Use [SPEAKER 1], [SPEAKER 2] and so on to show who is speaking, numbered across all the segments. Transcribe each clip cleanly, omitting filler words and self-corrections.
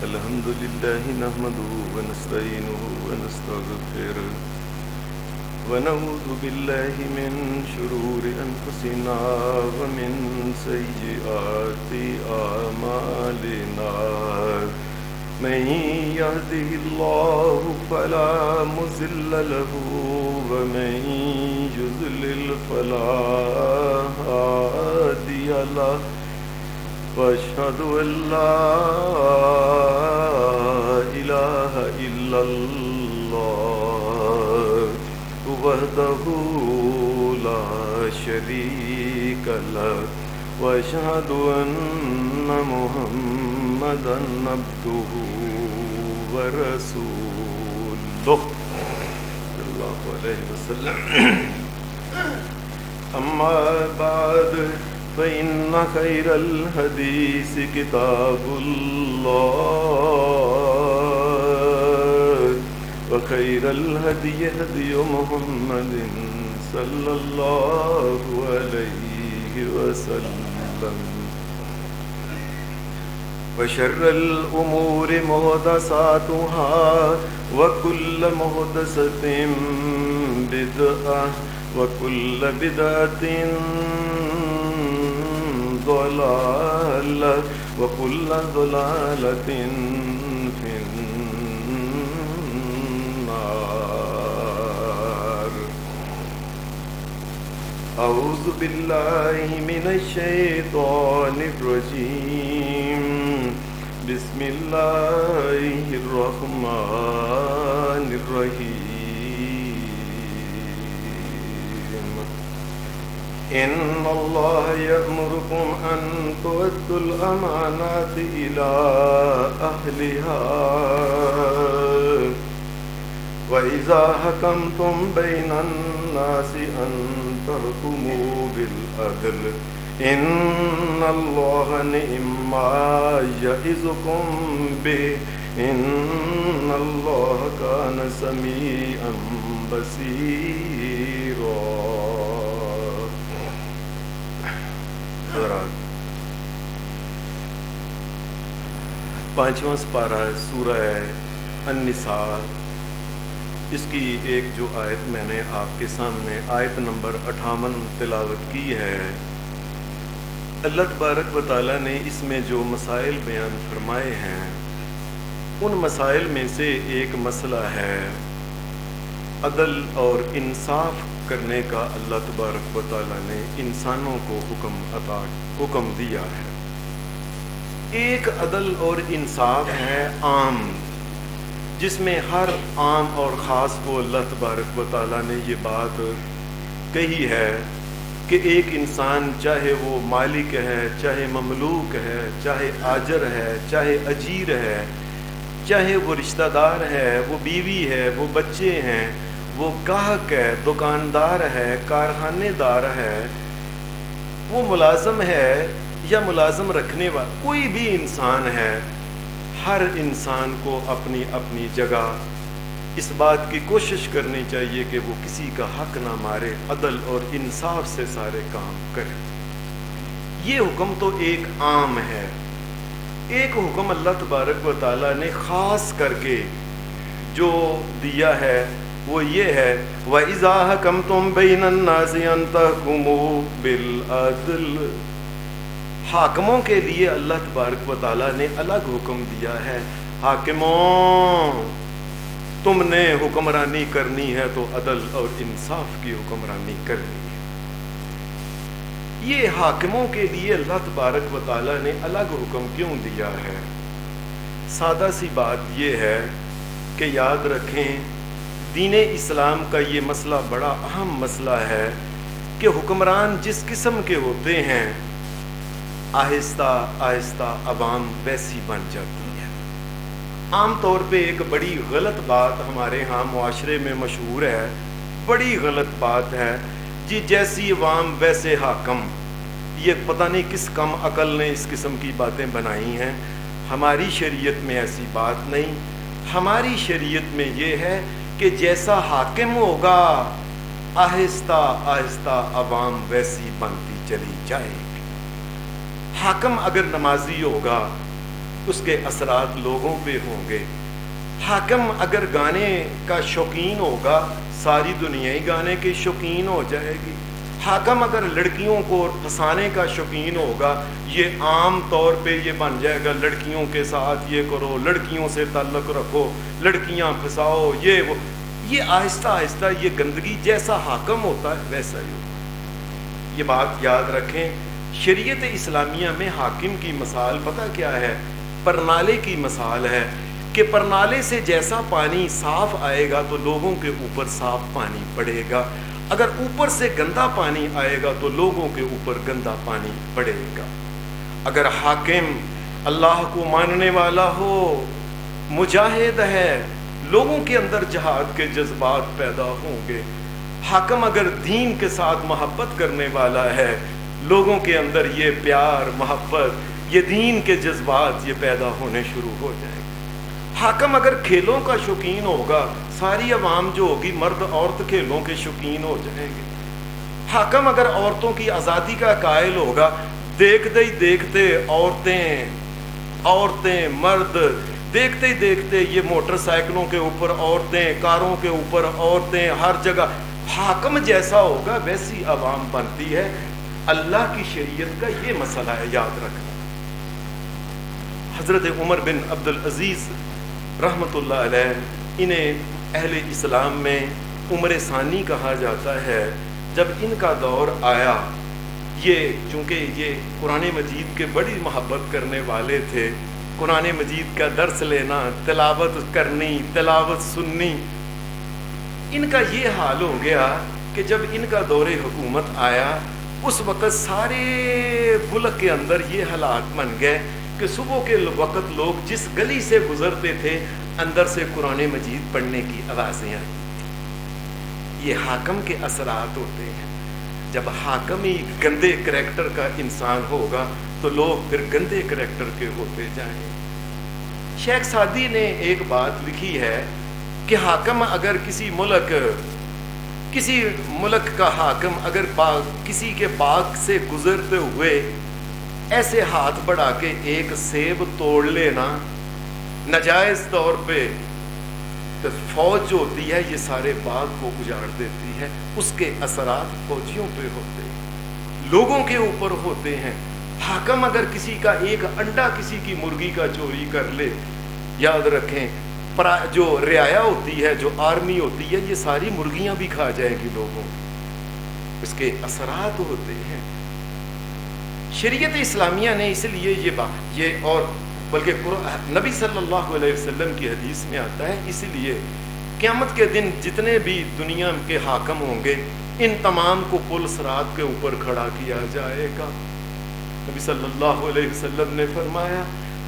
[SPEAKER 1] الحمد لله نحمده ونستعينه ونستغفره ونعوذ بالله من شرور أنفسنا ومن سيئات أعمالنا من يهده الله فلا مضل له ومن يضلل فلا هادي له وأشهد أن لا إله إلا الله وحده لا شريك له وأشهد أن محمدا عبده ورسوله صلى الله عليه وسلم أما بعد فإن خير الحديث كتاب الله وخير الهدي هدي محمد صلى الله عليه وسلم وشر الأمور محدثاتها وكل محدثة بدعة وكل بدعة ضلالة وكل ضلالة في النار. أعوذ بالله من الشيطان الرجيم. بسم الله الرحمن الرحيم. إن الله يأمركم أن تؤدوا الأمانات إلى أهلها وإذا حكمتم بين الناس أن تحكموا بالعدل إن الله نعم ما يعظكم به إن الله كان سميعا بصيرا. پانچواں سپارہ سورہ النساء، اس کی ایک جو آیت میں نے آپ کے سامنے آیت نمبر 58 تلاوت کی ہے. اللہ تبارک و تعالیٰ نے اس میں جو مسائل بیان فرمائے ہیں ان مسائل میں سے ایک مسئلہ ہے عدل اور انصاف کرنے کا. اللہ تبارک و تعالیٰ نے انسانوں کو حکم دیا ہے. ایک عدل اور انصاف ہے عام، جس میں ہر عام اور خاص کو اللہ تبارک و تعالیٰ نے یہ بات کہی ہے کہ ایک انسان چاہے وہ مالک ہے، چاہے مملوک ہے، چاہے آجر ہے، چاہے اجیر ہے، چاہے وہ رشتہ دار ہے، وہ بیوی ہے، وہ بچے ہیں، وہ گاہک ہے، دکاندار ہے، کارخانے دار ہے، وہ ملازم ہے یا ملازم رکھنے والا، کوئی بھی انسان ہے، ہر انسان کو اپنی اپنی جگہ اس بات کی کوشش کرنی چاہیے کہ وہ کسی کا حق نہ مارے، عدل اور انصاف سے سارے کام کرے. یہ حکم تو ایک عام ہے. ایک حکم اللہ تبارک و تعالیٰ نے خاص کر کے جو دیا ہے وہ یہ ہے وَإِذَا حَكَمْتُمْ بَيْنَ النَّاسِ أَن تَحْكُمُوا بِالْعَدْلِ. حاکموں کے لیے اللہ تبارک و تعالیٰ نے الگ حکم دیا ہے. حاکموں، تم نے حکمرانی کرنی ہے تو عدل اور انصاف کی حکمرانی کرنی ہے. یہ حاکموں کے لیے اللہ تبارک و تعالیٰ نے الگ حکم کیوں دیا ہے؟ سادہ سی بات یہ ہے کہ یاد رکھیں دین اسلام کا یہ مسئلہ بڑا اہم مسئلہ ہے کہ حکمران جس قسم کے ہوتے ہیں آہستہ آہستہ عوام ویسی بن جاتی ہے. عام طور پہ ایک بڑی غلط بات ہمارے ہاں معاشرے میں مشہور ہے، بڑی غلط بات ہے جی جیسی عوام ویسے حاکم. یہ پتہ نہیں کس کم عقل نے اس قسم کی باتیں بنائی ہیں. ہماری شریعت میں ایسی بات نہیں. ہماری شریعت میں یہ ہے کہ جیسا حاکم ہوگا آہستہ آہستہ عوام ویسی بنتی چلی جائے. حاکم اگر نمازی ہوگا اس کے اثرات لوگوں پہ ہوں گے۔ حاکم اگر گانے کا شوقین ہوگا ساری دنیا ہی گانے کے شوقین ہو جائے گی۔ حاکم اگر لڑکیوں کو پھنسانے کا شوقین ہوگا یہ عام طور پہ یہ بن جائے گا لڑکیوں کے ساتھ یہ کرو، لڑکیوں سے تعلق رکھو، لڑکیاں پھنساؤ، یہ وہ، یہ آہستہ آہستہ یہ گندگی جیسا حاکم ہوتا ہے ویسا ہی ہوتا ہے۔ یہ بات یاد رکھیں، شریعت اسلامیہ میں حاکم کی مثال پتہ کیا ہے؟ پرنالے کی مثال ہے کہ پرنالے سے جیسا پانی صاف آئے گا تو لوگوں کے اوپر صاف پانی پڑے گا، اگر اوپر سے گندا پانی آئے گا تو لوگوں کے اوپر گندا پانی پڑے گا۔ اگر حاکم اللہ کو ماننے والا ہو، مجاہد ہے، لوگوں کے اندر جہاد کے جذبات پیدا ہوں گے۔ حاکم اگر دین کے ساتھ محبت کرنے والا ہے، لوگوں کے اندر یہ پیار محبت یہ دین کے جذبات یہ پیدا ہونے شروع ہو جائیں گے۔ حاکم اگر کھیلوں کا شوقین ہوگا ساری عوام جو ہوگی مرد عورت کھیلوں کے شوقین ہو جائیں گے۔ حاکم اگر عورتوں کی آزادی کا قائل ہوگا دیکھتے ہی دیکھتے عورتیں مرد دیکھتے ہی دیکھتے یہ موٹر سائیکلوں کے اوپر عورتیں، کاروں کے اوپر عورتیں، ہر جگہ حاکم جیسا ہوگا ویسی عوام بنتی ہے۔ اللہ کی شریعت کا یہ مسئلہ ہے، یاد رکھنا۔ حضرت عمر بن عبدالعزیز رحمۃ اللہ علیہ، انہیں اہل اسلام میں عمر ثانی کہا جاتا ہے۔ جب ان کا دور آیا، یہ چونکہ یہ قرآن مجید کے بڑی محبت کرنے والے تھے، قرآن مجید کا درس لینا، تلاوت کرنی، تلاوت سننی، ان کا یہ حال ہو گیا کہ جب ان کا دور حکومت آیا اس وقت سارے ملک کے اندر یہ حالات بن گئے کہ صبح کے وقت لوگ جس گلی سے گزرتے تھے اندر سے قرآن مجید پڑھنے کی آوازیں آئی۔ یہ حاکم کے اثرات ہوتے ہیں۔ جب حاکم ہی گندے کریکٹر کا انسان ہوگا تو لوگ پھر گندے کریکٹر کے ہوتے جائیں۔ شیخ سعدی نے ایک بات لکھی ہے کہ حاکم اگر کسی ملک کا حاکم اگر کسی کے باغ سے گزرتے ہوئے ایسے ہاتھ بڑھا کے ایک سیب توڑ لینا ناجائز طور پہ، تو فوج جو ہوتی ہے یہ سارے باغ کو اجاڑ دیتی ہے۔ اس کے اثرات فوجیوں پہ ہوتے ہیں، لوگوں کے اوپر ہوتے ہیں۔ حاکم اگر کسی کا ایک انڈا کسی کی مرغی کا چوری کر لے، یاد رکھیں جو رعایا ہوتی ہے، جو آرمی ہوتی ہے، یہ ساری مرغیاں بھی کھا جائے گی لوگوں، اس کے اثرات ہوتے ہیں۔ شریعت اسلامیہ نے اس لیے یہ اور بلکہ نبی صلی اللہ علیہ وسلم کی حدیث میں آتا ہے، اس لیے قیامت کے دن جتنے بھی دنیا کے حاکم ہوں گے ان تمام کو پل صراط کے اوپر کھڑا کیا جائے گا۔ نبی صلی اللہ علیہ وسلم نے فرمایا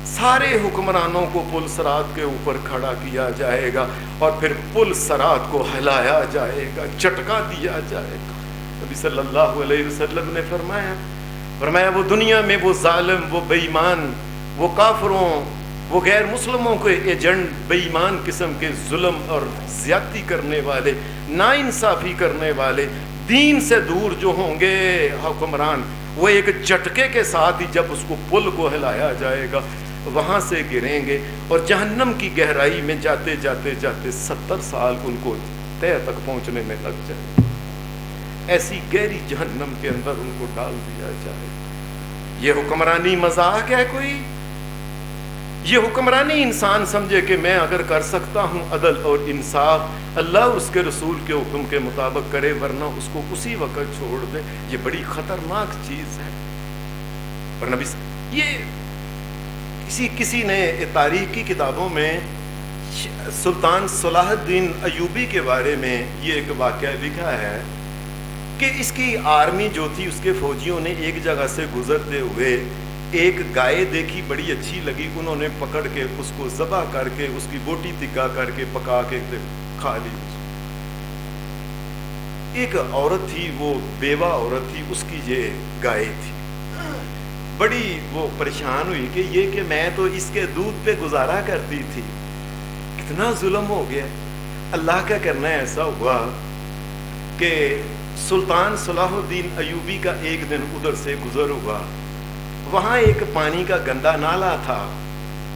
[SPEAKER 1] سارے حکمرانوں کو پل صراط کے اوپر کھڑا کیا جائے گا اور پھر پل صراط کو ہلایا جائے گا، جھٹکا دیا جائے گا۔ نبی صلی اللہ علیہ وسلم نے فرمایا وہ دنیا میں وہ ظالم، وہ بے ایمان، وہ کافروں، وہ غیر مسلموں کے ایجنٹ، بے ایمان قسم کے ظلم اور زیادتی کرنے والے، ناانصافی کرنے والے، دین سے دور جو ہوں گے حکمران، وہ ایک جھٹکے کے ساتھ ہی جب اس کو پل کو ہلایا جائے گا وہاں سے گریں گے اور جہنم کی گہرائی میں جاتے جاتے 70 سال ان کو تہ تک پہنچنے میں لگ جائے، ایسی گہری جہنم کے اندر ان کو ڈال دیا جائے۔ یہ حکمرانی مذاق ہے کوئی؟ یہ حکمرانی انسان سمجھے کہ میں اگر کر سکتا ہوں عدل اور انصاف اللہ اور اس کے رسول کے حکم کے مطابق کرے، ورنہ اس کو اسی وقت چھوڑ دے، یہ بڑی خطرناک چیز ہے۔ اور نبی یہ کسی نے تاریخ کی کتابوں میں سلطان صلاح الدین ایوبی کے بارے میں یہ ایک واقعہ لکھا ہے کہ اس کی آرمی جو تھی اس کے فوجیوں نے ایک جگہ سے گزرتے ہوئے ایک گائے دیکھی، بڑی اچھی لگی، انہوں نے پکڑ کے اس کو ذبح کر کے اس کی بوٹی تکا کر کے پکا کے کھا لی۔ ایک عورت تھی، وہ بیوہ عورت تھی، اس کی یہ گائے تھی، بڑی وہ پریشان ہوئی کہ یہ کہ میں تو اس کے دودھ پہ گزارا کرتی تھی، کتنا ظلم ہو گیا۔ اللہ کا کرنا ایسا ہوا کہ سلطان صلاح الدین ایوبی کا ایک دن ادھر سے گزر ہوا، وہاں ایک پانی کا گندا نالا تھا،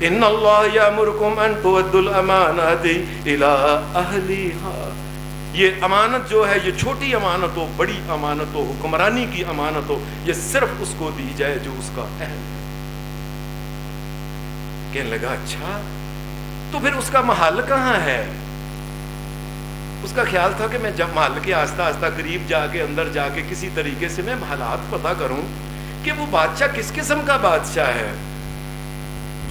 [SPEAKER 1] ان اللہ یامرکم ان تؤدوا الامانات الی اہلیہا، یہ امانت جو ہے، یہ چھوٹی امانت ہو، بڑی امانت ہو، حکمرانی کی امانت ہو، یہ صرف اس کو دی جائے جو اس کا اہل ہے۔ کہنے لگا اچھا تو پھر اس کا محل کہاں ہے؟ اس کا خیال تھا کہ میں جب محل کے آہستہ آہستہ قریب جا کے اندر جا کے کسی طریقے سے میں حالات پتہ کروں کہ وہ بادشاہ کس قسم کا بادشاہ ہے۔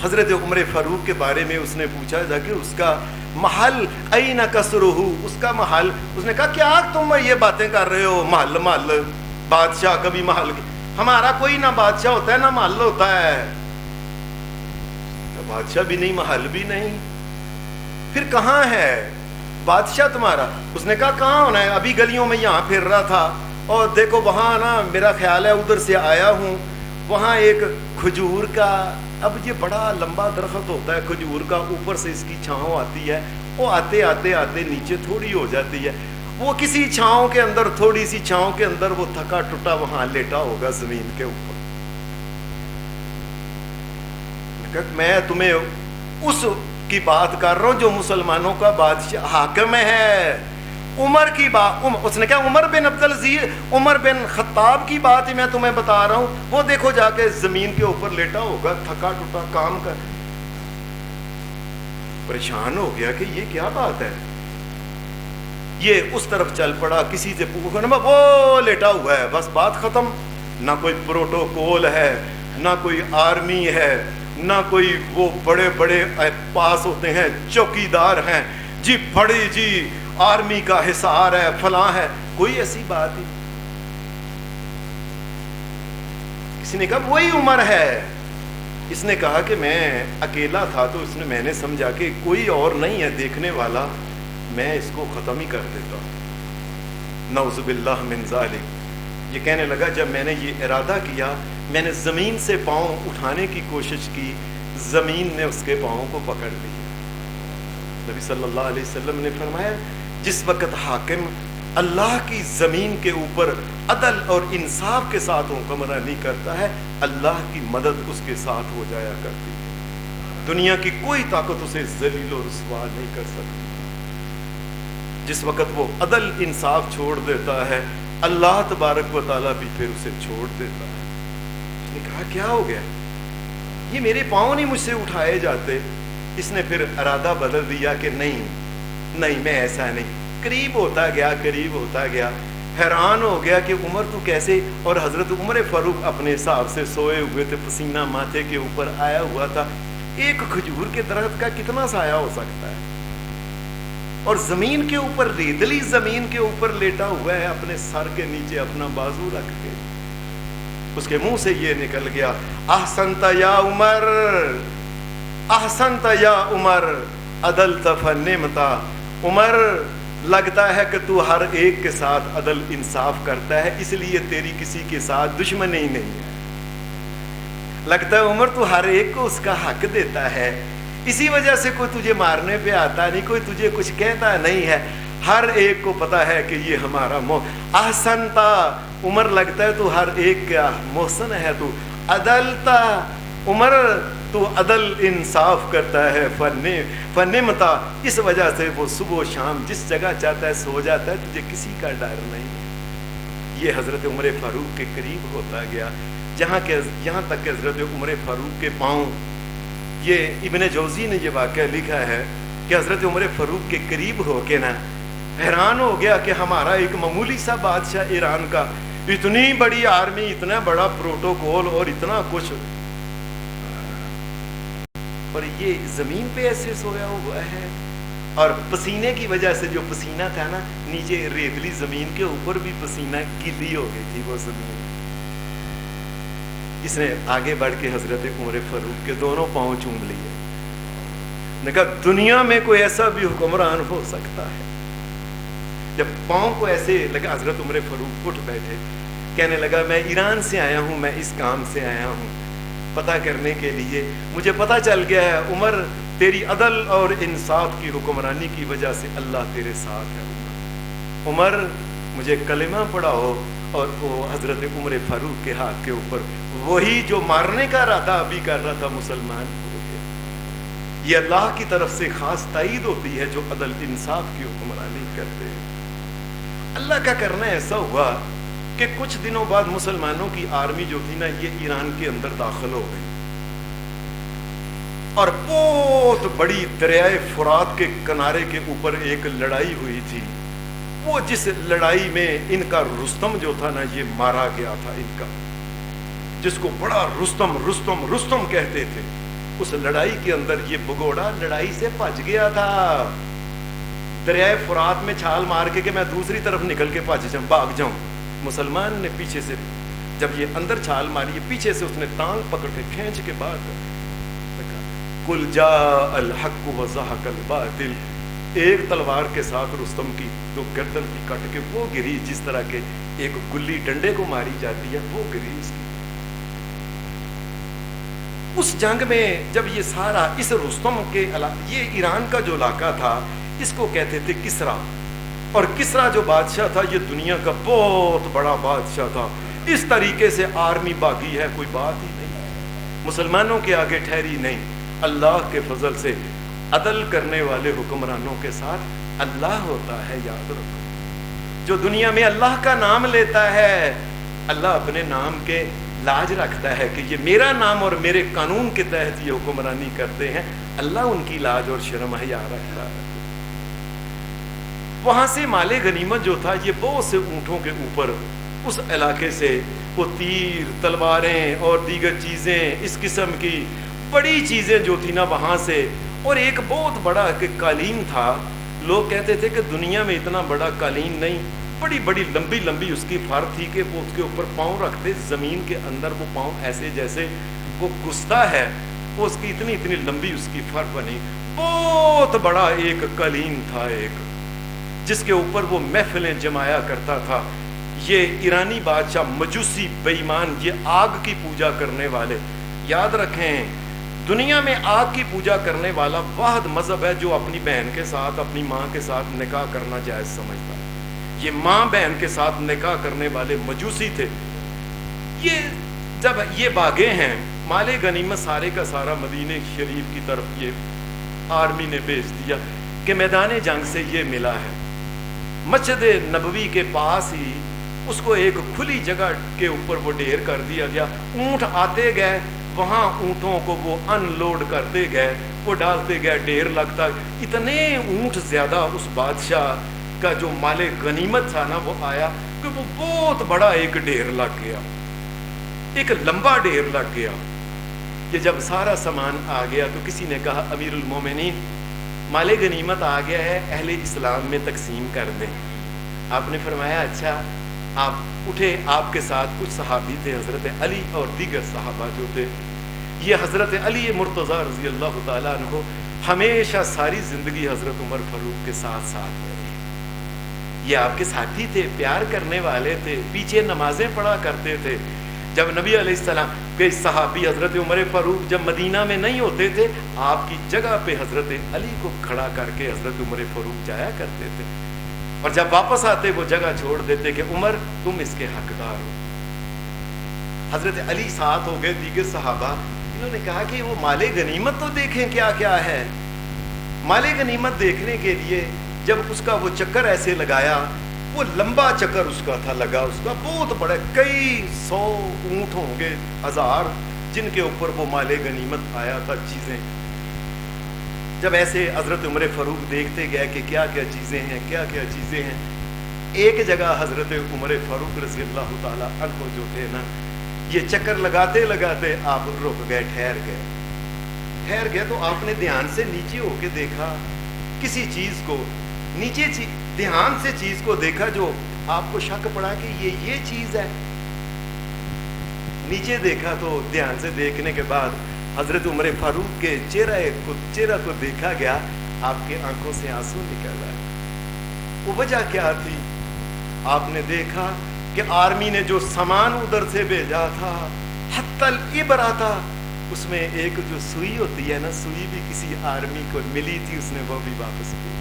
[SPEAKER 1] حضرت عمر فاروق کے بارے میں اس نے پوچھا جا کہ اس کا محل این قصرہ، اس کا محل، اس نے کہا کیا تم یہ باتیں کر رہے ہو، محل بادشاہ کبھی محل، ہمارا کوئی نہ بادشاہ ہوتا ہے نہ محل ہوتا ہے، بادشاہ بھی نہیں محل بھی نہیں، پھر کہاں ہے بادشاہ تمہارا؟ اس نے کہا کہاں ہونا ہے، ابھی گلیوں میں یہاں پھر رہا تھا اور دیکھو وہاں نا میرا خیال ہے ادھر سے آیا ہوں، وہاں ایک کھجور کا، اب یہ بڑا لمبا درخت ہوتا ہے کھجور کا، اوپر سے اس کی چھاؤں آتی ہے، وہ آتے آتے آتے نیچے تھوڑی ہو جاتی ہے، وہ کسی چھاؤں کے اندر، تھوڑی سی چھاؤں کے اندر وہ تھکا ٹوٹا وہاں لیٹا ہوگا زمین کے اوپر۔ میں تمہیں اس کی بات کر رہا ہوں جو مسلمانوں کا بادشاہ حاکم ہے، عمر کی بات، اس نے کہا عمر بن عبدالعزیز، عمر بن خطاب کی بات ہی میں تمہیں بتا رہا ہوں، وہ دیکھو جا کے زمین کے اوپر لیٹا ہوگا تھکا ٹوٹا کام کر۔ پریشان ہو گیا کہ یہ کیا بات ہے، یہ اس طرف چل پڑا، کسی سے پوچھا وہ لیٹا ہوا ہے، بس بات ختم، نہ کوئی پروٹوکول ہے، نہ کوئی آرمی ہے، نہ کوئی وہ بڑے بڑے پاس ہوتے ہیں چوکیدار ہیں جی، بڑی جی آرمی کا حصار ہے، فلاں ہے، کوئی ایسی بات ہی۔ کسی نے کہا وہی عمر ہے، اس نے کہا کہ میں اکیلا تھا تو میں نے سمجھا کہ کوئی اور نہیں ہے دیکھنے والا، میں اس کو ختم ہی کر دیتا ہوں، نعوذ باللہ من ذالک۔ یہ کہنے لگا جب میں نے یہ ارادہ کیا، میں نے زمین سے پاؤں اٹھانے کی کوشش کی، زمین نے اس کے پاؤں کو پکڑ لیا۔ نبی صلی اللہ علیہ وسلم نے فرمایا جس وقت حاکم اللہ کی زمین کے اوپر عدل اور انصاف کے ساتھ حکمرانی کرتا ہے، اللہ کی مدد اس کے ساتھ ہو جایا کرتی ہے، دنیا کی کوئی طاقت اسے ذلیل و رسوا نہیں کر سکتی۔ جس وقت وہ عدل انصاف چھوڑ دیتا ہے، اللہ تبارک و تعالیٰ بھی پھر اسے چھوڑ دیتا ہے۔ اس نے کہا کیا ہو گیا، یہ میرے پاؤں نہیں مجھ سے اٹھائے جاتے۔ اس نے پھر ارادہ بدل دیا کہ نہیں میں ایسا نہیں، قریب ہوتا گیا قریب ہوتا گیا، حیران ہو گیا کہ عمر تو کیسے، اور حضرت عمر فاروق اپنے حساب سے سوئے ہوئے تھے، پسینہ ماتھے کے اوپر آیا ہوا تھا، ایک کھجور کے درخت کا کتنا سایہ ہو سکتا ہے، اور زمین کے اوپر، ریتلی زمین کے اوپر لیٹا ہوا ہے، اپنے سر کے نیچے اپنا بازو رکھ کے۔ اس کے منہ سے یہ نکل گیا احسنت یا عمر، احسنت یا عمر عدلت فنعمت، عمر لگتا ہے کہ تو ہر ایک کے ساتھ عدل انصاف کرتا ہے، اس لیے تیری کسی کے ساتھ دشمنی نہیں ہے، لگتا ہے عمر تو ہر ایک کو اس کا حق دیتا ہے، اسی وجہ سے کوئی تجھے مارنے پہ آتا نہیں، کوئی تجھے کچھ کہتا نہیں ہے، ہر ایک کو پتا ہے کہ یہ ہمارا احسنتا، عمر لگتا ہے تو ہر ایک کا محسن ہے، تو عدلتا، عمر تو عدل انصاف کرتا ہے، فنعمتا، اس وجہ سے وہ صبح و شام جس جگہ چاہتا ہے سو جاتا ہے، تجھے کسی کا ڈر نہیں۔ یہ حضرت عمر فاروق کے قریب ہوتا گیا، یہاں تک کہ حضرت عمر فاروق کے پاؤں، یہ ابن جوزی نے یہ واقعہ لکھا ہے کہ حضرت عمر فاروق کے قریب ہو کے نا حیران ہو گیا کہ ہمارا ایک معمولی سا بادشاہ ایران کا، اتنی بڑی آرمی، اتنا بڑا پروٹوکول اور اتنا کچھ، اور یہ زمین پہ ایسے سویا ہوا ہے، اور پسینے کی وجہ سے جو پسینہ تھا نا، نیچے ریتلی زمین کے اوپر بھی پسینہ گیلی ہو گئی تھی وہ زمین۔ اس نے آگے بڑھ کے حضرت عمر فاروق کے دونوں پاؤں چوم لیے، نے کہا دنیا میں کوئی ایسا بھی حکمران ہو سکتا ہے؟ جب پاؤں کو ایسے لگا، حضرت عمر فاروق اٹھ بیٹھے، کہنے لگا میں ایران سے آیا ہوں، میں اس کام سے آیا ہوں پتہ کرنے کے لیے، مجھے پتہ چل گیا ہے عمر تیری عدل اور انصاف کی حکمرانی کی وجہ سے اللہ تیرے ساتھ ہے، عمر مجھے کلمہ پڑھاؤ، اور وہ حضرت عمر فاروق کے ہاتھ کے اوپر وہی جو مارنے کا ارادہ ابھی کر رہا تھا مسلمان ہو گیا۔ یہ اللہ کی طرف سے خاص تائید ہوتی ہے جو عدل انصاف کی حکمرانی کرتے ہیں۔ اللہ کا کرنا ایسا ہوا کہ کچھ دنوں بعد مسلمانوں کی آرمی جو تھی نا یہ ایران کے اندر داخل ہو گئی، اور بہت بڑی دریائے فرات کے کنارے کے اوپر ایک لڑائی ہوئی تھی۔ وہ جس لڑائی میں ان کا رستم جو تھا نا یہ مارا گیا تھا، ان کا جس کو بڑا رستم رستم رستم کہتے تھے، اس لڑائی کے اندر یہ بگوڑا لڑائی سے بچ گیا تھا، دریائے فرات میں چھال مار کے کہ میں دوسری طرف نکل کے بھاگ جاؤں۔ مسلمان نے پیچھے سے جب یہ اندر چھال ماری ہے، پیچھے سے اس نے ٹانگ پکڑ کے کھینچ کے بعد کل جاء الحق وزهق الباطل، ایک تلوار کے ساتھ رستم کی جو گردن کی کٹ کے وہ گری، جس طرح کے ایک گلی ڈنڈے کو ماری جاتی ہے وہ گری اس کی۔ اس جنگ میں جب یہ سارا اس رستم کے یہ ایران کا جو علاقہ تھا اس کو کہتے تھے کسرا، اور کسرا جو بادشاہ تھا یہ دنیا کا بہت بڑا بادشاہ تھا۔ اس طریقے سے آرمی باغی ہے، کوئی بات ہی نہیں، مسلمانوں کے آگے ٹھہری نہیں۔ اللہ کے فضل سے عدل کرنے والے حکمرانوں کے ساتھ اللہ ہوتا ہے، یاد رکھو۔ جو دنیا میں اللہ کا نام لیتا ہے اللہ اپنے نام کے لاج رکھتا ہے کہ یہ میرا نام اور میرے قانون کے تحت یہ حکمرانی کرتے ہیں، اللہ ان کی لاج اور شرم حیا رکھتا ہے۔ وہاں سے مال غنیمت جو تھا یہ بہت سے اونٹوں کے اوپر اس علاقے سے وہ تیر تلواریں اور دیگر چیزیں اس قسم کی بڑی چیزیں جو تھی نا وہاں سے، اور ایک بہت بڑا قالین تھا۔ لوگ کہتے تھے کہ دنیا میں اتنا بڑا قالین نہیں، بڑی بڑی لمبی لمبی اس کی فر تھی کہ وہ اس کے اوپر پاؤں رکھتے زمین کے اندر، وہ پاؤں ایسے جیسے وہ گھستا ہے، وہ اس کی اتنی اتنی لمبی اس کی فر بنی، بہت بڑا ایک قالین تھا، ایک جس کے اوپر وہ محفلیں جمایا کرتا تھا۔ یہ ایرانی بادشاہ مجوسی بے ایمان، یہ آگ کی پوجا کرنے والے، یاد رکھیں دنیا میں آگ کی پوجا کرنے والا واحد مذہب ہے جو اپنی بہن کے ساتھ اپنی ماں کے ساتھ نکاح کرنا جائز سمجھتا ہے۔ یہ ماں بہن کے ساتھ نکاح کرنے والے مجوسی تھے۔ یہ جب یہ بھاگے ہیں مال غنیمت سارے کا سارا مدینہ شریف کی طرف یہ آرمی نے بھیج دیا کہ میدان جنگ سے یہ ملا ہے۔ مسجد نبوی کے پاس ہی اس کو ایک کھلی جگہ کے اوپر وہ ڈھیر کر دیا گیا، اونٹ آتے گئے، وہاں اونٹوں کو وہ ان لوڈ کرتے گئے، وہ ڈالتے گئے، ڈھیر لگتا، اتنے اونٹ زیادہ اس بادشاہ کا جو مال غنیمت تھا نا وہ آیا کہ وہ بہت بڑا ایک ڈھیر لگ گیا، ایک لمبا ڈھیر لگ گیا۔ کہ جب سارا سامان آ گیا تو کسی نے کہا امیر المومنین مال غنیمت آ گیا ہے، اہل اسلام میں تقسیم کر دیں۔ آپ نے فرمایا اچھا۔ آپ اٹھے، آپ کے ساتھ کچھ صحابی تھے، حضرت علی اور دیگر صحابہ جو تھے۔ یہ حضرت علی مرتضیٰ رضی اللہ تعالیٰ عنہ ہمیشہ ساری زندگی حضرت عمر فاروق کے ساتھ رہے، یہ آپ کے ساتھی تھے، پیار کرنے والے تھے، پیچھے نمازیں پڑھا کرتے تھے۔ جب نبی علیہ السلام کے صحابی حضرت عمر فاروق جب مدینہ میں نہیں ہوتے تھے، آپ کی جگہ پہ حضرت علی کو کھڑا کر کے حضرت عمر فاروق جایا کرتے تھے، اور جب واپس آتے وہ جگہ چھوڑ دیتے کہ عمر تم اس کے حقدار ہو۔ حضرت علی ساتھ ہو گئے دیگر صحابہ، انہوں نے کہا کہ وہ مال غنیمت تو دیکھیں کیا کیا ہے۔ مال غنیمت دیکھنے کے لیے جب اس کا وہ چکر ایسے لگایا، وہ لمبا چکر اس کا تھا لگا، اس کا بہت بڑا، کئی 100 اونٹ ہوں گے، 1000 جن کے اوپر وہ مال غنیمت آیا تھا چیزیں۔ جب ایسے حضرت عمر فاروق دیکھتے گئے کہ کیا کیا چیزیں ہیں، کیا کیا چیزیں ہیں، ایک جگہ حضرت عمر فاروق رضی اللہ تعالیٰ عنہ جو تھے نا، یہ چکر لگاتے لگاتے آپ رک گئے، ٹھہر گئے تو آپ نے دھیان سے نیچے ہو کے دیکھا کسی چیز کو، نیچے دھیان سے چیز کو دیکھا جو آپ کو شک پڑا کہ یہ چیز ہے۔ نیچے دیکھا تو دھیان سے دیکھنے کے بعد حضرت عمر فاروق کے چہرہ کو دیکھا گیا، آپ کے آنکھوں سے آنسو نکل آئے۔ وہ وجہ کیا تھی؟ آپ نے دیکھا کہ آرمی نے جو سامان ادھر سے بھیجا تھا، حتی الابرہ تھا، اس میں ایک جو سوئی ہوتی ہے نا، سوئی بھی کسی آرمی کو ملی تھی، اس نے وہ بھی واپس کی۔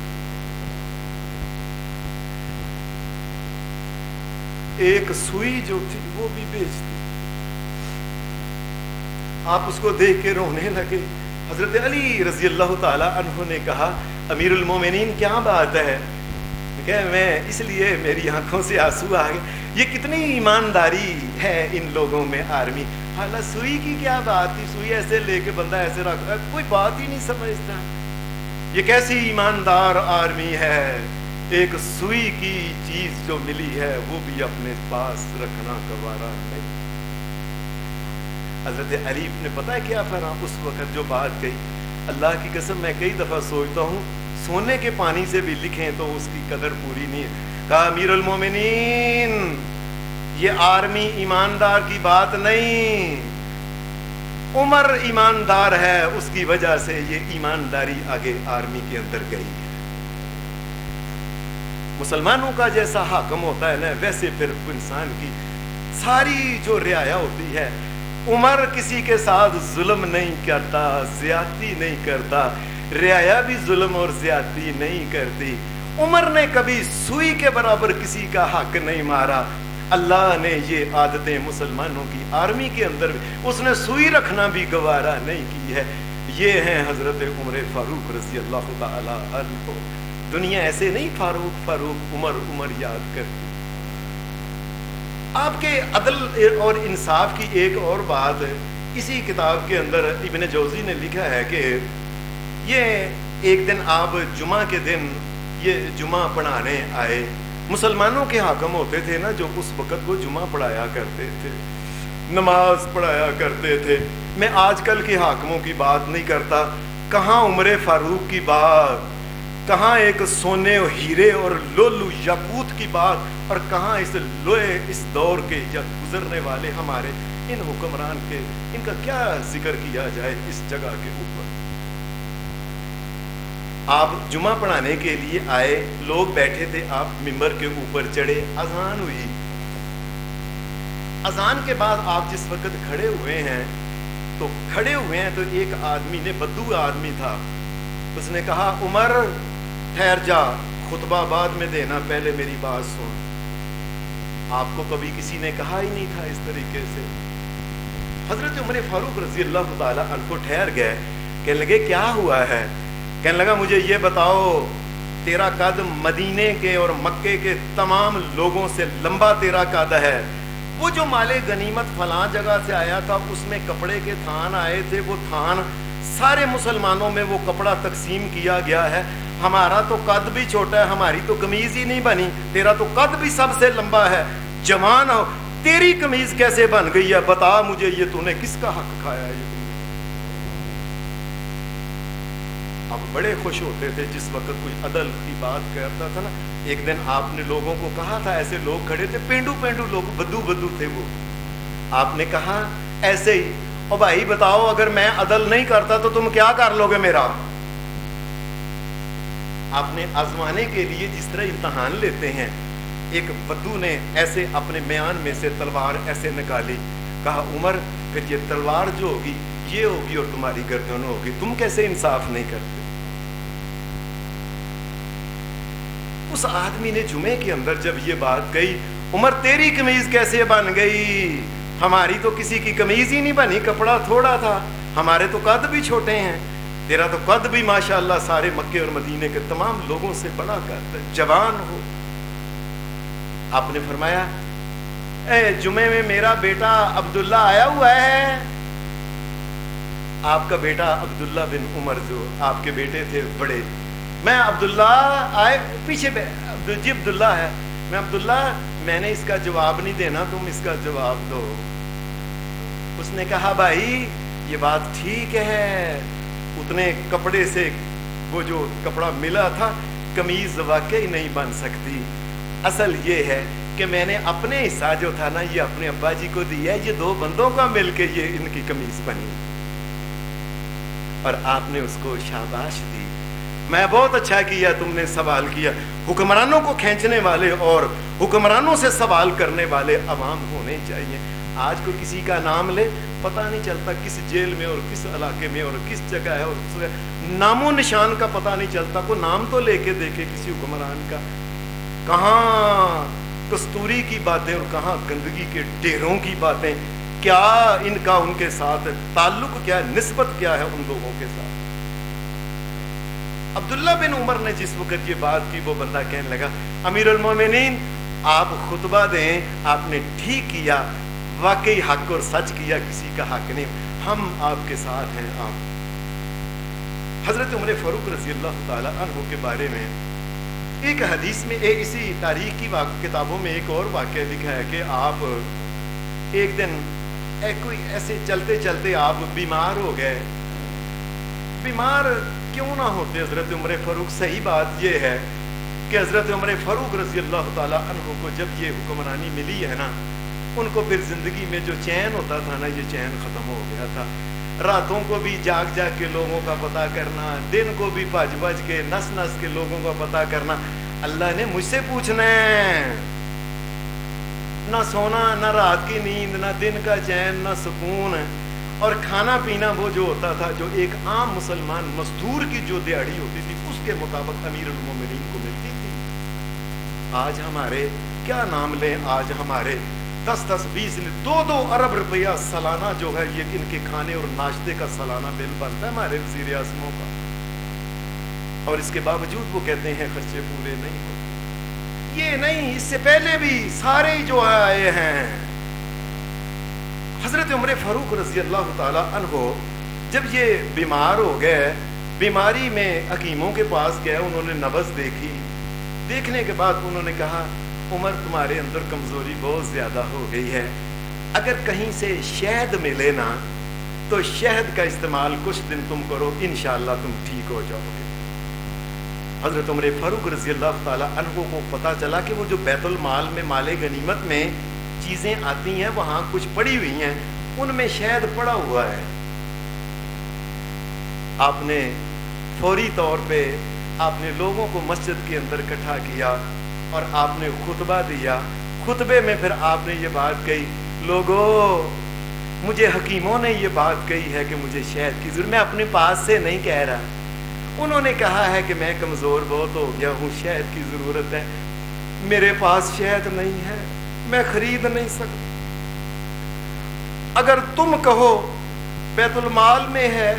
[SPEAKER 1] ایک سوئی جو تھی وہ بھی بیچ دی۔ آپ اس کو دیکھ کے رونے لگے حضرت علی رضی اللہ تعالیٰ عنہ نے کہا امیر المومنین کیا بات ہے؟ کہ میں اس لیے میری آنکھوں سے آنسو آ گئے، یہ کتنی ایمانداری ہے ان لوگوں میں آرمی، حالانکہ سوئی کی کیا بات تھی، سوئی ایسے لے کے بندہ ایسے رکھ، کوئی بات ہی نہیں سمجھتا، یہ کیسی ایماندار آرمی ہے، ایک سوئی کی چیز جو ملی ہے وہ بھی اپنے پاس رکھنا گوارا نہیں۔ حضرت علی نے پتہ ہے کیا فرمایا اس وقت جو بات کہی؟ اللہ کی قسم میں کئی دفعہ سوچتا ہوں سونے کے پانی سے بھی لکھیں تو اس کی قدر پوری نہیں ہے۔ کہا امیر المومنین یہ آرمی ایماندار کی بات نہیں، عمر ایماندار ہے، اس کی وجہ سے یہ ایمانداری آگے آرمی کے اندر گئی ہے۔ مسلمانوں کا جیسا حاکم ہوتا ہے نا ویسے پھر انسان کی ساری جو رعایا ہوتی ہے۔ عمر کسی کے ساتھ ظلم نہیں کرتا، زیادتی نہیں کرتا، رعایا بھی ظلم اور زیادتی نہیں کرتی۔ عمر نے کبھی سوئی کے برابر کسی کا حق نہیں مارا۔ اللہ نے یہ عادتیں مسلمانوں کی آرمی کے اندر اس نے سوئی رکھنا بھی گوارا نہیں کی ہے۔ یہ ہیں حضرت عمر فاروق رضی اللہ تعالی عنہ۔ دنیا ایسے نہیں فاروق فاروق عمر عمر یاد کرتی۔ آپ کے عدل اور انصاف کی ایک اور بات اسی کتاب کے اندر ابن جوزی نے لکھا ہے کہ یہ ایک دن آپ جمعہ کے دن یہ جمعہ پڑھانے آئے۔ مسلمانوں کے حاکم ہوتے تھے نا جو اس وقت وہ جمعہ پڑھایا کرتے تھے، نماز پڑھایا کرتے تھے۔ میں آج کل کے حاکموں کی بات نہیں کرتا، کہاں عمر فاروق کی بات، کہاں ایک سونے اور ہیرے اور لولو یاقوت کی بات، اور کہاں اس لوہے اس دور کے یا گزرنے والے ہمارے ان حکمران کے، ان کا کیا ذکر کیا جائے اس جگہ کے اوپر۔ آپ جمعہ پڑھانے کے لیے آئے، لوگ بیٹھے تھے، آپ ممبر کے اوپر چڑھے، اذان ہوئی۔ اذان کے بعد آپ جس وقت کھڑے ہوئے ہیں تو ایک آدمی نے، بدو آدمی تھا، اس نے کہا عمر ٹھہر جا، خطبہ بعد میں دینا، پہلے میری بات سن۔ آپ کو کبھی کسی نے کہا ہی نہیں تھا اس طریقے سے۔ حضرت عمر فاروق رضی اللہ تعالی عنہ ٹھہر گئے، کہنے لگے کیا ہوا ہے؟ کہنے لگا مجھے یہ بتاؤ، تیرا قد مدینے کے اور مکے کے تمام لوگوں سے لمبا تیرا قد ہے، وہ جو مال غنیمت فلاں جگہ سے آیا تھا اس میں کپڑے کے تھان آئے تھے، وہ تھان سارے مسلمانوں میں وہ کپڑا تقسیم کیا گیا ہے، ہمارا تو قد بھی چھوٹا ہے، ہماری تو قمیض ہی نہیں بنی، تیرا تو قد بھی سب سے لمبا ہے، جوان ہو، تیری قمیض کیسے بن گئی ہے؟ بتا مجھے، یہ تو نے کس کا حق کھایا ہے؟ یہ اب بڑے خوش ہوتے تھے جس وقت کوئی عدل کی بات کرتا تھا نا۔ ایک دن آپ نے لوگوں کو کہا تھا، ایسے لوگ کھڑے تھے، پینڈو لوگ، بدو تھے وہ، آپ نے کہا ایسے ہی، او بھائی بتاؤ اگر میں عدل نہیں کرتا تو تم کیا کر لو گے میرا؟ آپ نے آزمانے کے لیے جس طرح امتحان لیتے ہیں، ایک بدو نے ایسے اپنے میان میں سے تلوار ایسے نکالی، کہا عمر پھر یہ تلوار جو ہوگی یہ ہوگی اور تمہاری گردن ہوگی، تم کیسے انصاف نہیں کرتے؟ اس آدمی نے جمعے کے اندر جب یہ بات کہی، عمر تیری قمیض کیسے بن گئی؟ ہماری تو کسی کی قمیض ہی نہیں بنی، کپڑا تھوڑا تھا، ہمارے تو قد بھی چھوٹے ہیں، تیرا تو قد بھی ماشاءاللہ سارے مکے اور مدینے کے تمام لوگوں سے بڑا قد ہے، جوان ہو۔ آپ نے فرمایا اے جمعے میں میرا بیٹا عبداللہ آیا ہوا ہے، آپ کا بیٹا عبداللہ بن عمر جو آپ کے بیٹے تھے بڑے، میں عبداللہ آئے پیچھے جی عبداللہ ہے، میں عبداللہ میں نے اس کا جواب نہیں دینا، تم اس کا جواب دو۔ اس نے کہا بھائی یہ بات ٹھیک ہے، اتنے کپڑے سے وہ جو کپڑا ملا تھا قمیض واقعی نہیں بن سکتی، اصل یہ ہے کہ میں نے اپنے حصہ جو تھا نا یہ اپنے ابا جی کو دیا ہے، یہ دو بندوں کا مل کے یہ ان کی قمیض بنی، اور آپ نے اس کو شاباش دی، میں بہت اچھا کیا تم نے سوال کیا۔ حکمرانوں کو کھینچنے والے اور حکمرانوں سے سوال کرنے والے عوام ہونے چاہیے۔ آج کو کسی کا نام لے پتہ نہیں چلتا کس جیل میں اور کس علاقے میں اور کس جگہ ہے، اور نام و نشان کا پتہ نہیں چلتا، کوئی نام تو لے کے دیکھے کسی حکمران کا، کہاں کستوری کی باتیں اور کہاں گندگی کے ڈھیروں کی باتیں، کیا ان کا ان کے ساتھ تعلق کیا ہے، نسبت کیا ہے ان لوگوں کے ساتھ؟ عبداللہ بن عمر نے جس وقت یہ بات کی، وہ بندہ کہنے لگا امیر المومنین آپ خطبہ دیں، آپ نے ٹھیک کیا، واقعی حق اور سچ کیا، کسی کا حق نہیں، ہم آپ کے ساتھ ہیں۔ آپ حضرت عمر فاروق رضی اللہ تعالی عنہ کے بارے میں ایک حدیث میں اسی تاریخ کی کتابوں میں ایک اور واقعہ لکھا ہے کہ آپ ایک دن کوئی ایسے چلتے چلتے آپ بیمار ہو گئے۔ بیمار کیوں نہ ہوتے حضرت عمر فاروق؟ صحیح بات یہ ہے کہ حضرت عمر فاروق رضی اللہ تعالی عنہ کو جب یہ حکمرانی ملی ہے نا، ان کو پھر زندگی میں جو چین ہوتا تھا نا، یہ چین ختم ہو گیا تھا۔ راتوں کو بھی جاگ جاگ کے لوگوں کا پتہ کرنا، دن کو بھی بج بج کے نس نس کے لوگوں کا پتہ کرنا، اللہ نے مجھ سے پوچھنا ہے۔ نہ سونا، نہ رات کی نیند، نہ دن کا چین، نہ سکون، اور کھانا پینا وہ جو ہوتا تھا، جو ایک عام مسلمان مزدور کی جو دیہڑی ہوتی تھی اس کے مطابق امیر المومنین کو ملتی تھی۔ آج ہمارے کیا نام لیں، آج ہمارے 10-10 20 ارب روپیہ سالانہ جو ہے یہ ان کے کھانے اور ناشتے کا سالانہ بل بنتا ہے ہمارے وزیر اعظموں کا، اور اس کے باوجود وہ کہتے ہیں خرچے پورے نہیں ہوتے۔ یہ نہیں، اس سے پہلے بھی سارے جو آئے ہیں۔ حضرت عمر فاروق رضی اللہ تعالی عنہ جب یہ بیمار ہو گئے، بیماری میں حکیموں کے پاس گئے، انہوں نے نبض دیکھی، دیکھنے کے بعد انہوں نے کہا عمر تمہارے اندر کمزوری بہت زیادہ ہو گئی ہے، اگر کہیں سے شہد ملے نا تو شہد کا استعمال کچھ دن تم کرو، انشاءاللہ تم ٹھیک ہو جاؤ گے۔ حضرت عمر فاروق رضی اللہ تعالی عنہ کو پتا چلا کہ وہ جو بیت المال میں مال غنیمت میں چیزیں آتی ہیں وہاں کچھ پڑی ہوئی ہیں، ان میں شہد پڑا ہوا ہے۔ آپ نے فوری طور پہ آپ نے لوگوں کو مسجد کے اندر اکٹھا کیا اور آپ نے خطبہ دیا۔ خطبے میں پھر آپ نے یہ بات کہی، لوگوں مجھے حکیموں نے یہ بات کہی ہے کہ مجھے شہد کی ضرورت، میں اپنے پاس سے نہیں کہہ رہا، انہوں نے کہا ہے کہ میں کمزور بہت ہو گیا ہوں، شہد کی ضرورت ہے، میرے پاس شہد نہیں ہے، میں خرید نہیں سکتا، اگر تم کہو بیت المال میں ہے،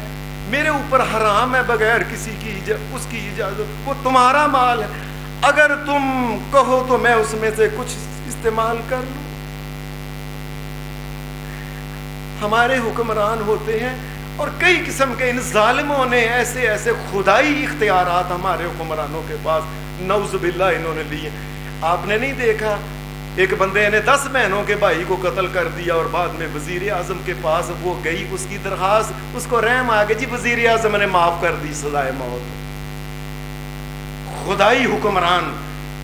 [SPEAKER 1] میرے اوپر حرام ہے بغیر کسی کی اس کی اجازت، وہ تمہارا مال ہے، اگر تم کہو تو میں اس میں سے کچھ استعمال کر لوں۔ ہمارے حکمران ہوتے ہیں اور کئی قسم کے ان ظالموں نے ایسے ایسے خدائی اختیارات ہمارے حکمرانوں کے پاس نعوذ باللہ انہوں نے لیے۔ آپ نے نہیں دیکھا ایک بندے نے 10 بہنوں کے بھائی کو قتل کر دیا اور بعد میں وزیر اعظم کے پاس وہ گئی، اس کی درخواست، اس کو رحم آ گیا، جی وزیر اعظم نے معاف کر دی سزائے موت۔ خدائی حکمران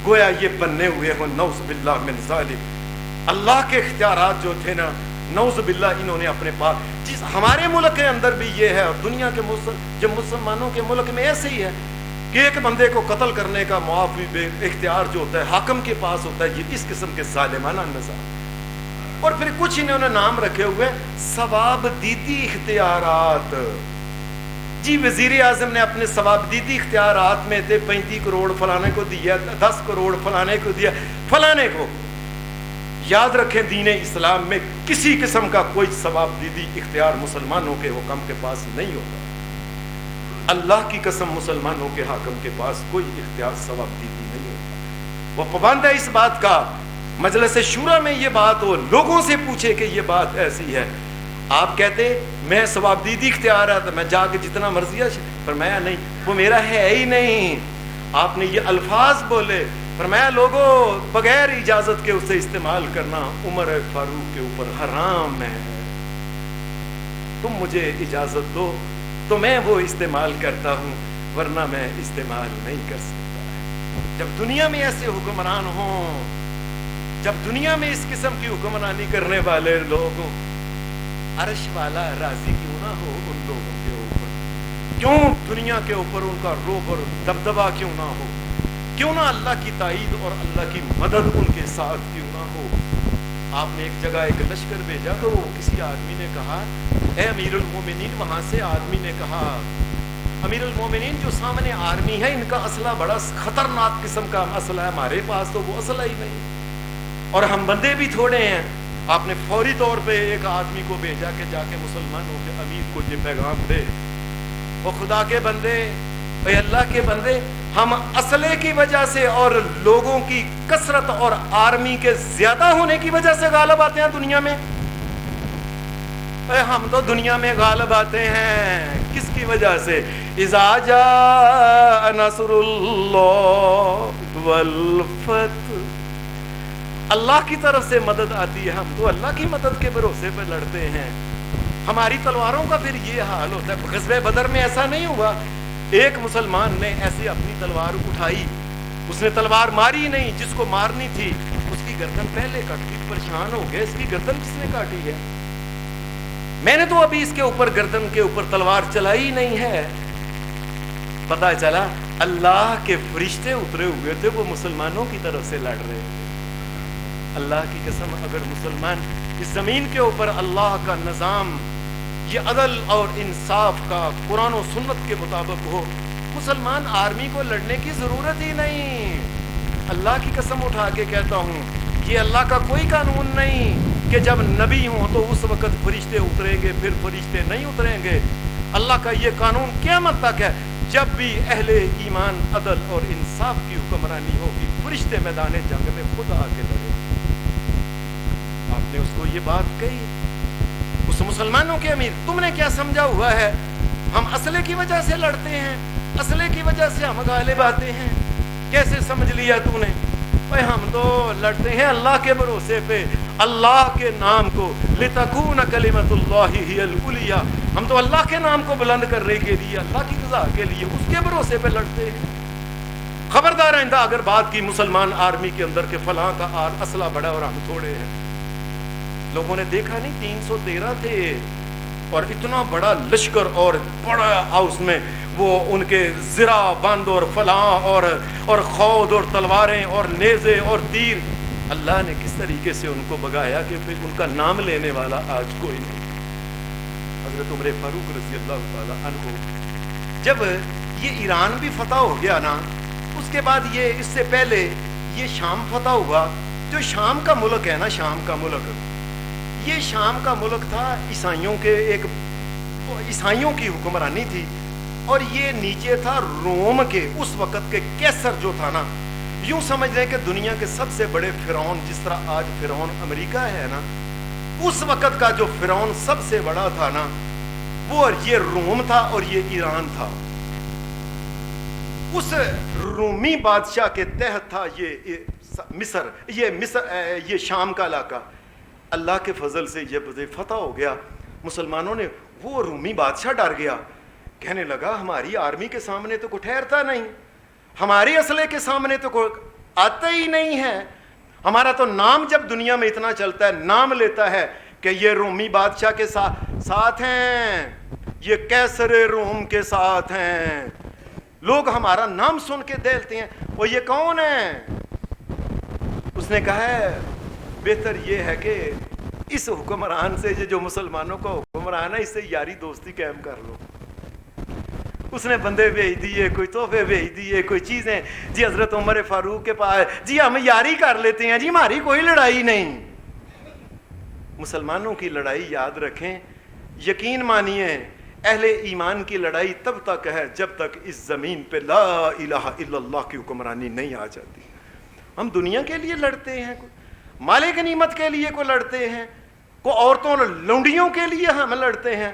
[SPEAKER 1] گویا یہ بننے ہوئے ہوں، نعوذ باللہ من ذالک۔ اللہ کے اختیارات جو تھے نا، نعوذ باللہ انہوں نے اپنے پاس، جس ہمارے ملک کے اندر بھی یہ ہے اور دنیا کے جب مسلمانوں کے ملک میں ایسے ہی ہے کہ ایک بندے کو قتل کرنے کا معافی اختیار جو ہوتا ہے حاکم کے پاس ہوتا ہے، یہ اس قسم کے ظالمانہ نظام۔ اور پھر کچھ انہوں نے نام رکھے ہوئے ثواب دیتی اختیارات، جی وزیر اعظم نے اپنے ثواب دیتی اختیارات میں تھے 35 کروڑ فلانے کو دیا، 10 کروڑ فلانے کو دیا، فلانے کو۔ یاد رکھیں دین اسلام میں کسی قسم کا کوئی ثواب دیدی اختیار مسلمانوں کے حکم کے پاس نہیں ہوتا۔ اللہ کی قسم مسلمانوں کے حاکم کے پاس کوئی اختیار ثواب دیدی نہیں ہوتا۔ وہ پابند ہے اس بات کا، مجلس شورا میں یہ بات ہو، لوگوں سے پوچھے کہ یہ بات ایسی ہے، آپ کہتے میں ثواب دیدی اختیار ہے تو میں جا کے جتنا مرضی ہے، فرمایا نہیں، وہ میرا ہے ہی نہیں۔ آپ نے یہ الفاظ بولے، فرمایا لوگوں بغیر اجازت کے اسے استعمال کرنا عمر فاروق کے اوپر حرام ہے، تم مجھے اجازت دو تو میں وہ استعمال کرتا ہوں، ورنہ میں استعمال نہیں کر سکتا۔ جب دنیا میں ایسے حکمران ہوں، جب دنیا میں اس قسم کی حکمرانی کرنے والے لوگ ہوں، عرش والا راضی کیوں نہ ہو ان لوگوں کے اوپر؟ کیوں دنیا کے اوپر ان کا رعب اور دبدبہ کیوں نہ ہو؟ کیوں نہ اللہ کی تائید اور اللہ کی مدد ان کے ساتھ کیوں نہ ہو؟ آپ نے ایک جگہ ایک لشکر بھیجا تو کسی آدمی نے کہا اے امیر المومنین، وہاں سے آدمی نے کہا امیر المومنین جو سامنے آرمی ہے ان کا اسلحہ بڑا خطرناک قسم کا اسلحہ ہے، ہمارے پاس تو وہ اسلحہ ہی نہیں اور ہم بندے بھی تھوڑے ہیں، آپ نے فوری طور پہ ایک آدمی کو بھیجا کہ جا کے مسلمانوں کے امیر کو یہ پیغام دے، وہ خدا کے بندے، اے اللہ کے بندے، ہم اسلحے کی وجہ سے اور لوگوں کی کثرت اور آرمی کے زیادہ ہونے کی وجہ سے غالب آتے ہیں دنیا میں؟ ہم تو دنیا میں غالب آتے ہیں کس کی وجہ سے؟ اذا جاء نصر اللہ والفتح، اللہ کی طرف سے مدد آتی ہے، ہم تو اللہ کی مدد کے بھروسے پہ لڑتے ہیں۔ ہماری تلواروں کا پھر یہ حال ہوتا ہے۔ غزوہ بدر میں ایسا نہیں ہوا، ایک مسلمان نے ایسے اپنی تلوار اٹھائی، اس نے تلوار ماری نہیں، جس کو مارنی تھی اس کی گردن پہلے کٹ گئی، پریشان ہو گئے، اس کی گردن کس نے کاٹی ہے؟ میں نے تو ابھی اس کے اوپر گردن کے اوپر تلوار چلائی نہیں ہے۔ پتہ چلا اللہ کے فرشتے اترے ہوئے تھے، وہ مسلمانوں کی طرف سے لڑ رہے تھے۔ اللہ کی قسم، اگر مسلمان اس زمین کے اوپر اللہ کا نظام، یہ عدل اور انصاف کا قرآن و سنت کے مطابق ہو، مسلمان آرمی کو لڑنے کی ضرورت ہی نہیں۔ اللہ کی قسم اٹھا کے کہتا ہوں، یہ اللہ کا کوئی قانون نہیں کہ جب نبی ہوں تو اس وقت فرشتے اتریں گے، پھر فرشتے نہیں اتریں گے۔ اللہ کا یہ قانون قیامت تک ہے، جب بھی اہل ایمان عدل اور انصاف کی حکمرانی ہوگی، فرشتے میدان جنگ میں خود آ کے لڑیں۔ آپ نے اس کو یہ بات کہی، اس مسلمانوں کے امیر، تم نے کیا سمجھا ہوا ہے؟ ہم اسلحے کی وجہ سے لڑتے ہیں، اسلحے کی وجہ سے ہم غالب آتے ہیں، کیسے سمجھ لیا تو نے؟ بھائی ہم تو لڑتے ہیں اللہ کے بھروسے پہ، اللہ کے نام کو، لِتَكُونَ كَلِمَةُ اللَّهِ هِيَ الْعُلْيَا، ہم تو اللہ کے نام کو بلند کرنے کے لیے، اللہ کی رضا کے لیے اس کے بھروسے پہ لڑتے ہیں۔ خبردار آئندہ اگر بات کی مسلمان آرمی کے اندر کہ فلاں کا اسلحہ بڑا اور ہم تھوڑے ہیں، لوگوں نے دیکھا نہیں 313 تھے اور اتنا بڑا لشکر اور بڑا ہاؤس میں وہ ان کے زرہ بند اور فلاں اور خود اور تلواریں اور نیزے اور تیر، اللہ نے کس طریقے سے ان کو بگایا کہ پھر ان کا نام لینے والا آج کوئی نہیں۔ حضرت عمر فاروق رضی اللہ تعالی عنہ، جب یہ ایران بھی فتح ہو گیا نا، اس کے بعد یہ اس سے پہلے یہ شام فتح ہوا، جو شام کا ملک ہے نا، شام کا ملک، یہ شام کا ملک تھا عیسائیوں کے، ایک عیسائیوں کی حکمرانی تھی، اور یہ نیچے تھا روم کے، اس وقت کے کیسر جو تھا نا، یوں سمجھ لیں کہ دنیا کے سب سے بڑے فرعون، جس طرح آج فرعون امریکہ ہے نا، اس وقت کا جو فرعون سب سے بڑا تھا نا، وہ یہ روم تھا اور یہ ایران تھا۔ اس رومی بادشاہ کے تحت تھا یہ مصر، یہ شام کا علاقہ۔ اللہ کے فضل سے جب فتح ہو گیا، مسلمانوں نے، وہ رومی بادشاہ ڈر گیا، کہنے لگا ہماری آرمی کے سامنے تو کوئی ٹھہرتا نہیں، ہماری اسلحے کے سامنے تو کوئی آتا ہی نہیں ہے، ہمارا تو نام جب دنیا میں اتنا چلتا ہے، نام لیتا ہے کہ یہ رومی بادشاہ کے ساتھ ہیں، یہ کیسر روم کے ساتھ ہیں، لوگ ہمارا نام سن کے دہلتے ہیں، وہ یہ کون ہے؟ اس نے کہا ہے بہتر یہ ہے کہ اس حکمران سے، جو مسلمانوں کا حکمران ہے، اس سے یاری دوستی قائم کر لو۔ اس نے بندے بھیج دیے، کوئی تحفے بھیج دیے، کوئی چیزیں، جی حضرت عمر فاروق کے پاس، جی ہم یاری کر لیتے ہیں، جی ہماری کوئی لڑائی نہیں۔ مسلمانوں کی لڑائی یاد رکھیں، یقین مانیے، اہل ایمان کی لڑائی تب تک ہے جب تک اس زمین پہ لا الہ الا اللہ کی حکمرانی نہیں آ جاتی۔ ہم دنیا کے لیے لڑتے ہیں، مال غنیمت کے لیے کو لڑتے ہیں، کو عورتوں لونڈیوں کے لیے ہم لڑتے ہیں۔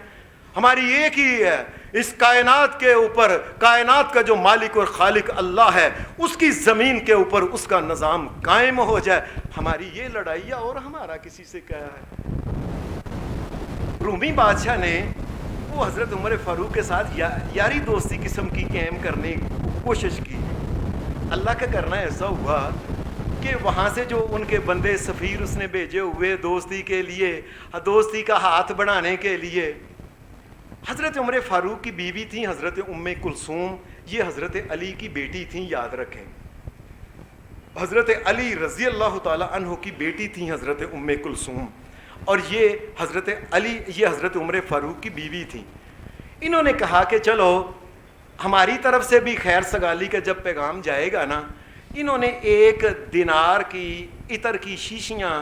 [SPEAKER 1] ہماری ایک ہی ہے، اس کائنات کے اوپر، کائنات کا جو مالک اور خالق اللہ ہے، اس کی زمین کے اوپر اس کا نظام قائم ہو جائے، ہماری یہ لڑائی ہے، اور ہمارا کسی سے کیا ہے؟ رومی بادشاہ نے وہ حضرت عمر فاروق کے ساتھ یاری دوستی قسم کی قائم کرنے کی کوشش کی۔ اللہ کا کرنا ایسا ہوا کہ وہاں سے جو ان کے بندے سفیر اس نے بھیجے ہوئے دوستی کے لیے، دوستی کا ہاتھ بڑھانے کے لیے، حضرت عمر فاروق کی بیوی تھیں حضرت ام کلثوم، یہ حضرت علی کی بیٹی تھیں، یاد رکھیں، حضرت علی رضی اللہ تعالی عنہ کی بیٹی تھیں حضرت ام کلثوم، اور یہ حضرت علی، یہ حضرت عمر فاروق کی بیوی تھیں۔ انہوں نے کہا کہ چلو ہماری طرف سے بھی خیر سگالی کا جب پیغام جائے گا نا، انہوں نے 1 دینار کی عطر کی شیشیاں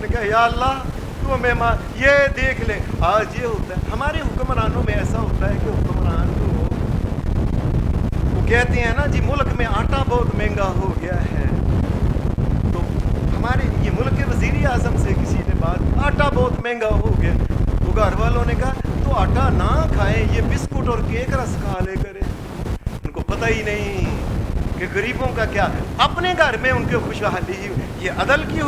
[SPEAKER 1] نے کہا یا اللہ تو ہمیں یہ دیکھ لے. آج یہ ہوتا ہے ہمارے حکمرانوں میں، ایسا ہوتا ہے کہ حکمران کو وہ کہتے ہیں نا جی ملک میں آٹا بہت مہنگا ہو گیا ہے، تو ہمارے یہ ملک کے وزیر اعظم سے کسی نے بات، آٹا بہت مہنگا ہو گیا، تو گھر والوں نے کہا تو آٹا نہ کھائیں، یہ بسکٹ اور کیک رس کھا لے کرے. ان کو پتہ ہی نہیں کہ غریبوں کا کیا، اپنے گھر میں ان کے خوشحالی. یہ عدل کی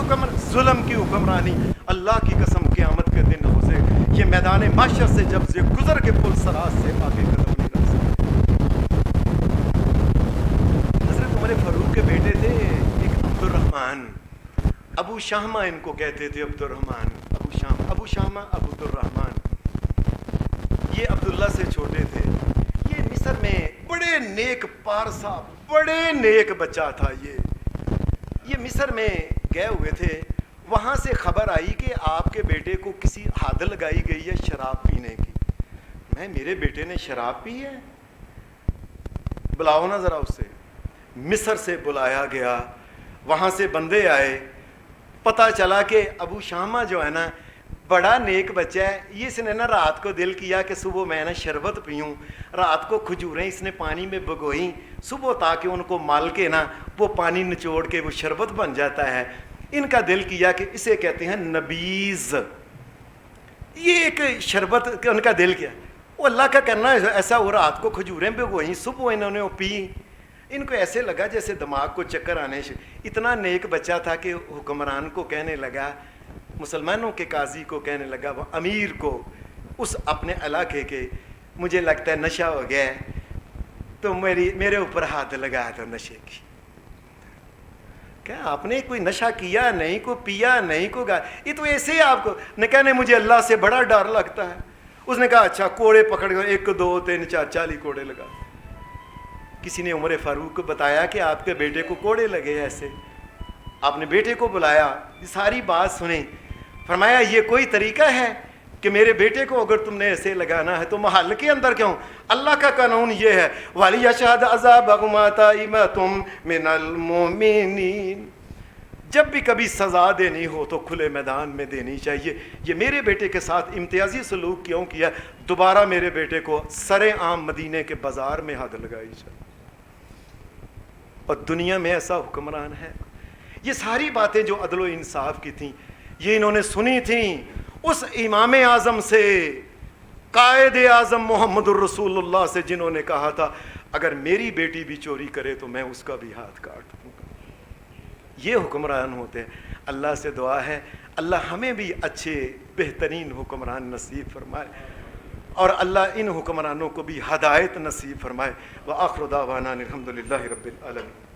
[SPEAKER 1] ظلم کی حکمرانی اللہ کی قسم قیامت کے دن ہو سے یہ میدان محشر سے جب سے گزر کے پل صراط سے آگے قدم نہیں رکھ سکتے. حضرت عمر فاروق کے بیٹے تھے ایک عبد الرحمن، ابو شامہ ان کو کہتے تھے، عبد الرحمن ابو شامہ ابو الرحمن. یہ عبداللہ سے چھوٹے تھے. یہ مصر میں بڑے نیک پارسا، بڑے نیک بچہ تھا. یہ مصر میں گئے ہوئے تھے، وہاں سے خبر آئی کہ آپ کے بیٹے کو کسی حد لگائی گئی ہے شراب پینے کی. میرے بیٹے نے شراب پی ہے، بلاؤ نا ذرا اسے. مصر سے بلایا گیا، وہاں سے بندے آئے، پتہ چلا کہ ابو شامہ جو ہے نا بڑا نیک بچہ ہے. یہ اس نے نا رات کو دل کیا کہ صبح میں نا شربت پیوں، رات کو کھجوریں اس نے پانی میں بھگوئیں، صبح تاکہ ان کو مال کے نا وہ پانی نچوڑ کے وہ شربت بن جاتا ہے. ان کا دل کیا کہ اسے کہتے ہیں نبیذ، یہ ایک شربت. ان کا دل کیا وہ اللہ کا کرنا ہے ایسا. وہ رات کو کھجوریں بھگوئیں، صبح انہوں نے وہ پی. ان کو ایسے لگا جیسے دماغ کو چکر آنے سے. اتنا نیک بچہ تھا کہ حکمران کو کہنے لگا، مسلمانوں کے قاضی کو کہنے لگا، وہ امیر کو اس اپنے علاقے کے، مجھے لگتا ہے نشہ ہو گیا ہے تو میرے اوپر ہاتھ لگا دو نشے کی. کیا آپ نے کوئی نشہ کیا نہیں، کو پیا نہیں، کو گا، یہ تو ایسے ہی آپ کو نہ کہنے مجھے اللہ سے بڑا ڈر لگتا ہے. اس نے کہا اچھا کوڑے پکڑ گئے، 1 2 3 4 40 کوڑے لگا. کسی نے عمر فاروق کو بتایا کہ آپ کے بیٹے کو کوڑے لگے ایسے. آپ نے بیٹے کو بلایا، یہ ساری بات سنیں. فرمایا یہ کوئی طریقہ ہے کہ میرے بیٹے کو اگر تم نے ایسے لگانا ہے تو محل کے اندر کیوں؟ اللہ کا قانون یہ ہے وَلِيَشْهَدْ عَذَابَهُمَا طَائِفَةٌ مِّنَ الْمُؤْمِنِينَ. جب بھی کبھی سزا دینی ہو تو کھلے میدان میں دینی چاہیے. یہ میرے بیٹے کے ساتھ امتیازی سلوک کیوں کیا؟ دوبارہ میرے بیٹے کو سر عام مدینے کے بازار میں حد لگائی جائے. اور دنیا میں ایسا حکمران ہے. یہ ساری باتیں جو عدل و انصاف کی تھیں یہ انہوں نے سنی تھیں اس امام اعظم سے، قائد اعظم محمد الرسول اللہ سے، جنہوں نے کہا تھا اگر میری بیٹی بھی چوری کرے تو میں اس کا بھی ہاتھ کاٹ دوں گا. یہ حکمران ہوتے ہیں. اللہ سے دعا ہے اللہ ہمیں بھی اچھے بہترین حکمران نصیب فرمائے اور اللہ ان حکمرانوں کو بھی ہدایت نصیب فرمائے. وآخر دعوانا الحمد للہ رب العالمین.